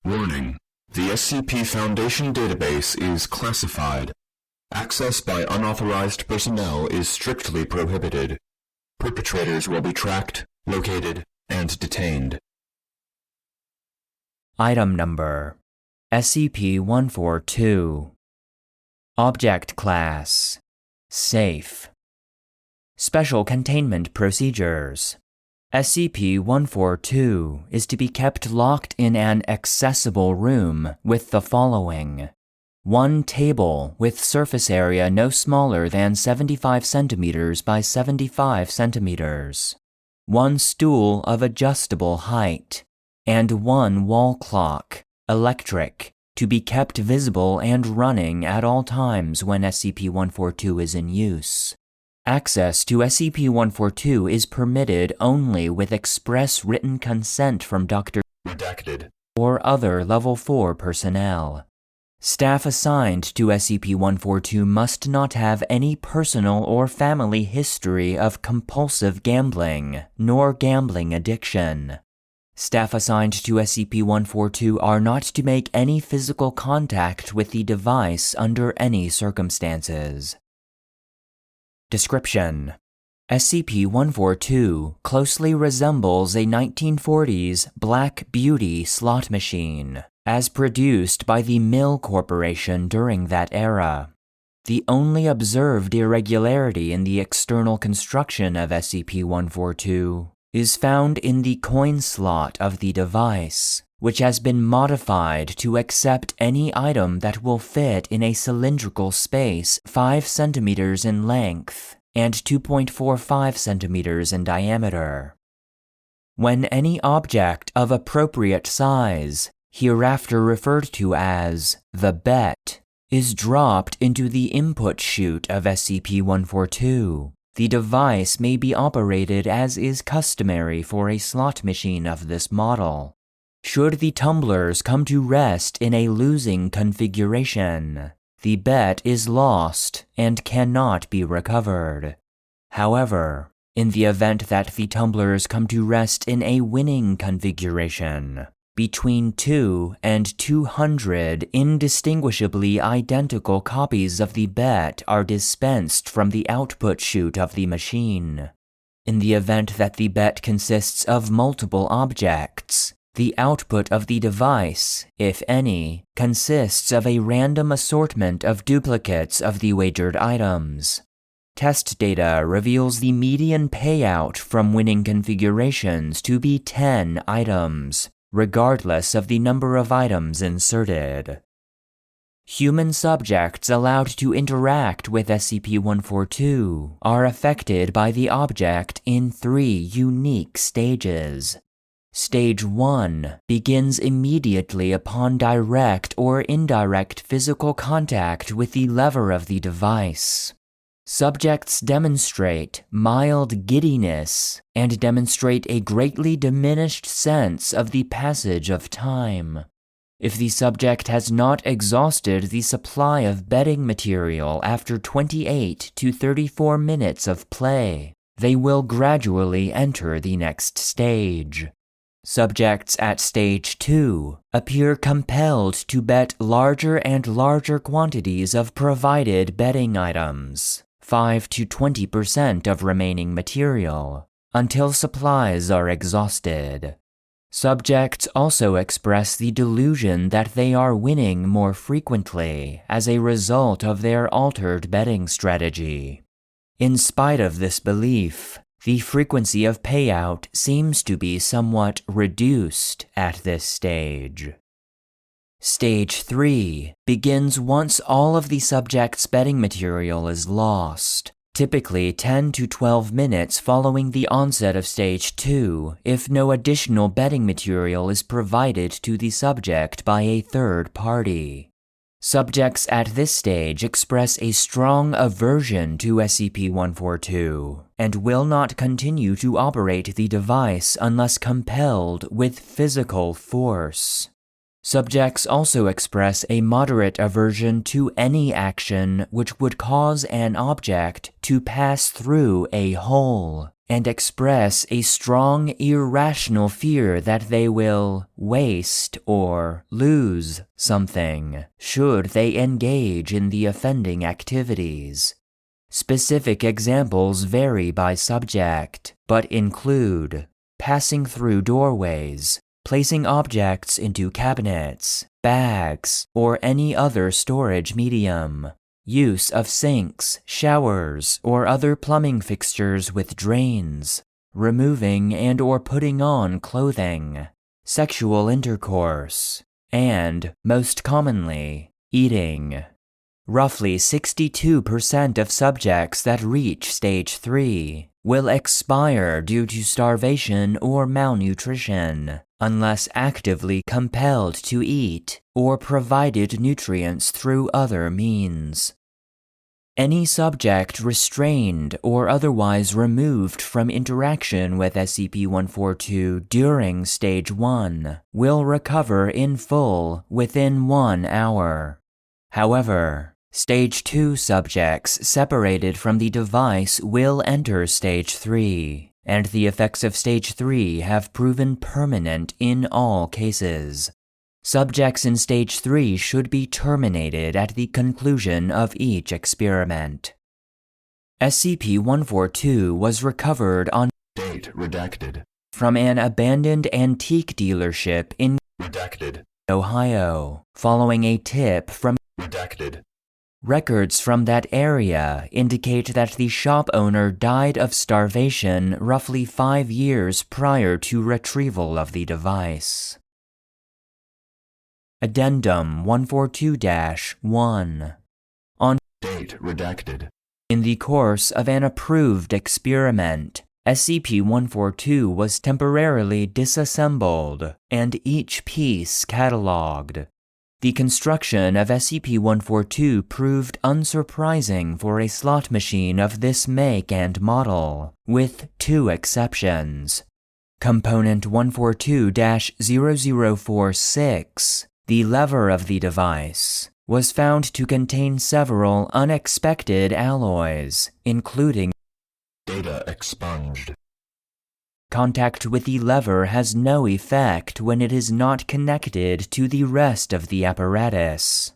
Warning: the SCP Foundation database is classified. Access by unauthorized personnel is strictly prohibited. Perpetrators will be tracked, located, and detained. Item Number: SCP-142. Object Class: Safe. Special Containment Procedures: SCP-142 is to be kept locked in an accessible room with the following: 1 table with surface area no smaller than 75 cm by 75 cm, 1 stool of adjustable height, and 1 wall clock, electric, to be kept visible and running at all times when SCP-142 is in use. Access to SCP-142 is permitted only with express written consent from Dr. Redacted. Or other Level 4 personnel. Staff assigned to SCP-142 must not have any personal or family history of compulsive gambling, nor gambling addiction. Staff assigned to SCP-142 are not to make any physical contact with the device under any circumstances. Description: SCP-142 closely resembles a 1940s Black Beauty slot machine, as produced by the Mill Corporation during that era. The only observed irregularity in the external construction of SCP-142 is found in the coin slot of the device, which has been modified to accept any item that will fit in a cylindrical space 5 cm in length and 2.45 cm in diameter. When any object of appropriate size, hereafter referred to as the bet, is dropped into the input chute of SCP-142, the device may be operated as is customary for a slot machine of this model. Should the tumblers come to rest in a losing configuration, the bet is lost and cannot be recovered. However, in the event that the tumblers come to rest in a winning configuration, between 2 and 200 indistinguishably identical copies of the bet are dispensed from the output chute of the machine. In the event that the bet consists of multiple objects, the output of the device, if any, consists of a random assortment of duplicates of the wagered items. Test data reveals the median payout from winning configurations to be 10 items, regardless of the number of items inserted. Human subjects allowed to interact with SCP-142 are affected by the object in 3 unique stages. Stage 1 begins immediately upon direct or indirect physical contact with the lever of the device. Subjects demonstrate mild giddiness and demonstrate a greatly diminished sense of the passage of time. If the subject has not exhausted the supply of betting material after 28 to 34 minutes of play, they will gradually enter the next stage. Subjects at Stage 2 appear compelled to bet larger and larger quantities of provided betting items, 5 to 20% of remaining material, until supplies are exhausted. Subjects also express the delusion that they are winning more frequently as a result of their altered betting strategy. In spite of this belief, the frequency of payout seems to be somewhat reduced at this stage. Stage 3 begins once all of the subject's betting material is lost, typically 10 to 12 minutes following the onset of Stage 2 if no additional betting material is provided to the subject by a third party. Subjects at this stage express a strong aversion to SCP-142 and will not continue to operate the device unless compelled with physical force. Subjects also express a moderate aversion to any action which would cause an object to pass through a hole, and express a strong, irrational fear that they will waste or lose something should they engage in the offending activities. Specific examples vary by subject, but include passing through doorways, placing objects into cabinets, bags, or any other storage medium, use of sinks, showers, or other plumbing fixtures with drains, removing and or putting on clothing, sexual intercourse, and, most commonly, eating. Roughly 62% of subjects that reach Stage 3 will expire due to starvation or malnutrition, unless actively compelled to eat or provided nutrients through other means. Any subject restrained or otherwise removed from interaction with SCP-142 during Stage 1 will recover in full within 1 hour. However, Stage 2 subjects separated from the device will enter Stage 3, and the effects of Stage 3 have proven permanent in all cases. Subjects in Stage 3 should be terminated at the conclusion of each experiment. SCP-142 was recovered on Date redacted. from an abandoned antique dealership in Redacted. Ohio, following a tip from Redacted. Records from that area indicate that the shop owner died of starvation roughly 5 years prior to retrieval of the device. Addendum 142-1. On Date redacted. In the course of an approved experiment, SCP-142 was temporarily disassembled and each piece catalogued. The construction of SCP-142 proved unsurprising for a slot machine of this make and model, with 2 exceptions. Component 142-0046, the lever of the device, was found to contain several unexpected alloys, including Data expunged. Contact with the lever has no effect when it is not connected to the rest of the apparatus.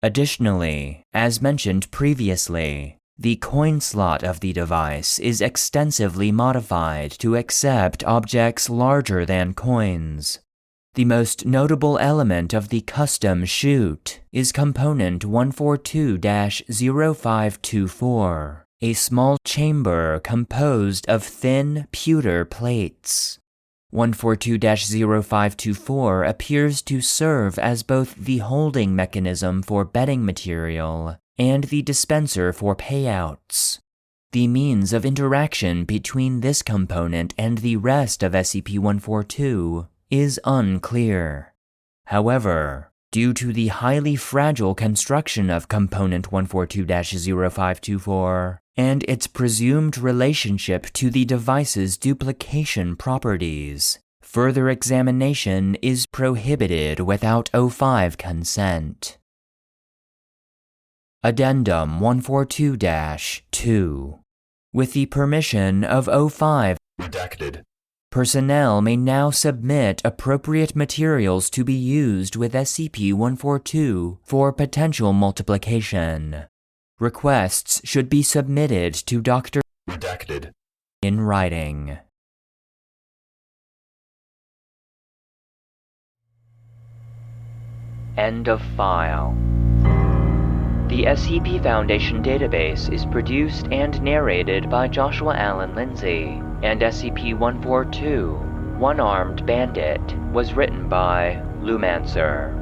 Additionally, as mentioned previously, the coin slot of the device is extensively modified to accept objects larger than coins. The most notable element of the custom chute is Component 142-0524. A small chamber composed of thin pewter plates. 142-0524 appears to serve as both the holding mechanism for betting material and the dispenser for payouts. The means of interaction between this component and the rest of SCP-142 is unclear. However, due to the highly fragile construction of Component 142-0524 and its presumed relationship to the device's duplication properties, further examination is prohibited without O5 consent. Addendum 142-2. With the permission of O5, Redacted. personnel may now submit appropriate materials to be used with SCP-142 for potential multiplication. Requests should be submitted to Dr. Redacted. in writing. End of file. The SCP Foundation database is produced and narrated by Joshua Alan Lindsay, and SCP-142, One-Armed Bandit, was written by Lumancer.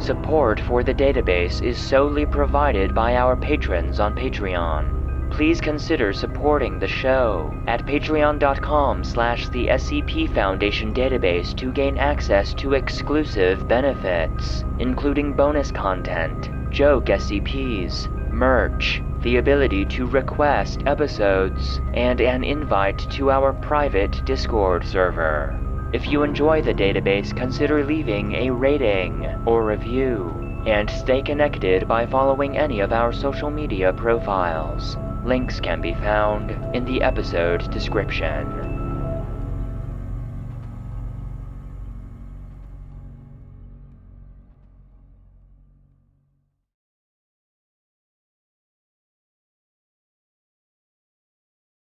Support for the database is solely provided by our patrons on Patreon. Please consider supporting the show at patreon.com/the SCP Foundation database to gain access to exclusive benefits, including bonus content, joke SCPs, merch, the ability to request episodes, and an invite to our private Discord server. If you enjoy the database, consider leaving a rating or review, and stay connected by following any of our social media profiles. Links can be found in the episode description.